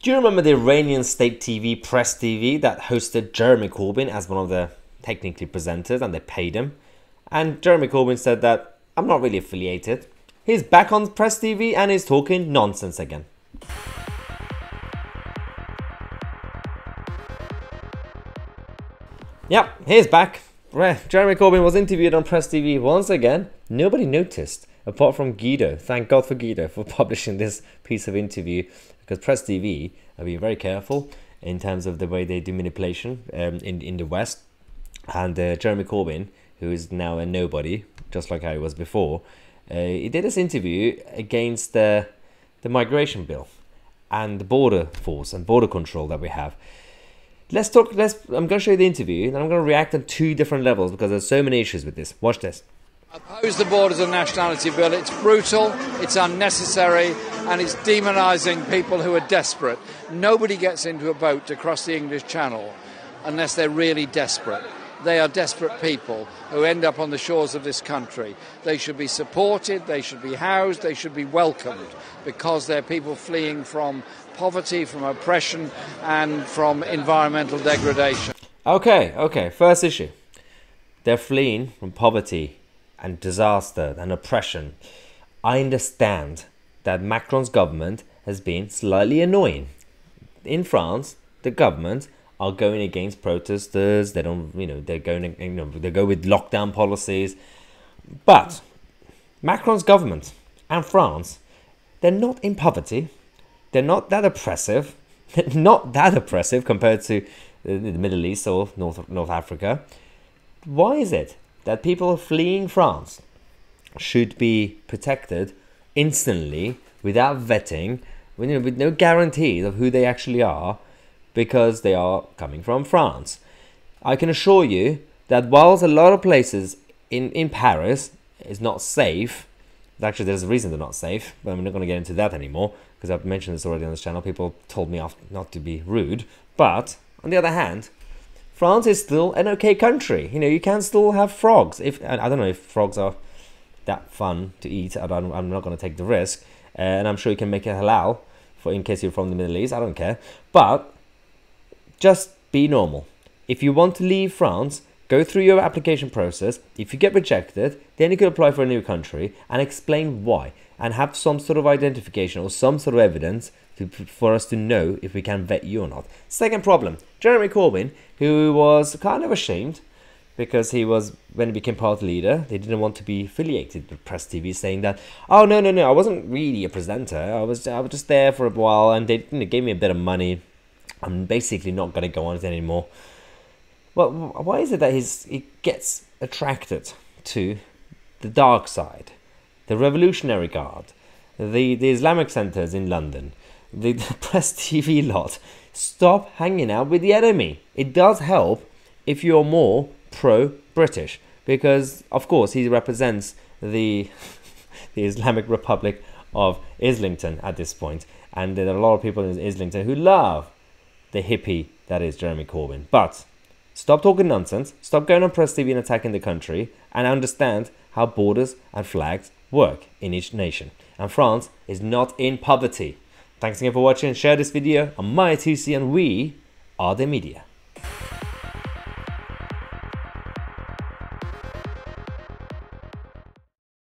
Do you remember the Iranian state TV, Press TV, that hosted Jeremy Corbyn as one of the technically presenters, and they paid him? And Jeremy Corbyn said that, I'm not really affiliated. He's back on Press TV and he's talking nonsense again. Yep, he's back. Jeremy Corbyn was interviewed on Press TV once again. Nobody noticed, apart from Guido. Thank God for Guido for publishing this piece of interview, because Press TV are being very careful in terms of the way they do manipulation in the West. And Jeremy Corbyn, who is now a nobody, just like I was before, he did this interview against the migration bill and the border force and border control that we have. I'm going to show you the interview, and I'm going to react on two different levels because there's so many issues with this. Watch this. Oppose the Borders and Nationality Bill. It's brutal, it's unnecessary, and it's demonising people who are desperate. Nobody gets into a boat to cross the English Channel unless they're really desperate. They are desperate people who end up on the shores of this country. They should be supported, they should be housed, they should be welcomed, because they're people fleeing from poverty, from oppression, and from environmental degradation. Okay, first issue. They're fleeing from poverty and disaster and oppression. I understand that Macron's government has been slightly annoying. In France, the government are going against protesters. They don't, they're going, they go with lockdown policies. But Macron's government and France, they're not in poverty. They're not that oppressive. They're not that oppressive compared to the Middle East or North Africa. Why is it that people fleeing France should be protected instantly without vetting, with no guarantees of who they actually are, because they are coming from France? I can assure you that whilst a lot of places in Paris is not safe, actually there's a reason they're not safe, but I'm not going to get into that anymore because I've mentioned this already on this channel. People told me off not to be rude. But on the other hand, France is still an okay country. You can still have frogs. I don't know if frogs are that fun to eat. I'm not going to take the risk. And I'm sure you can make it halal in case you're from the Middle East. I don't care. But just be normal. If you want to leave France, go through your application process. If you get rejected, then you can apply for a new country and explain why, and have some sort of identification or some sort of evidence for us to know if we can vet you or not. Second problem, Jeremy Corbyn, who was kind of ashamed because when he became party leader, they didn't want to be affiliated with Press TV, saying that, oh, no, I wasn't really a presenter. I was just there for a while, and they gave me a bit of money. I'm basically not going to go on it anymore. Well, why is it that he gets attracted to the dark side, the Revolutionary Guard, the Islamic centers in London, the Press TV lot? Stop hanging out with the enemy. It does help if you're more pro-British, because of course he represents the Islamic Republic of Islington at this point, and there are a lot of people in Islington who love the hippie that is Jeremy Corbyn. But stop talking nonsense, stop going on Press TV and attacking the country, and understand how borders and flags work in each nation. And France is not in poverty. Thanks again for watching. Share this video. I'm Tousi, and we are the media.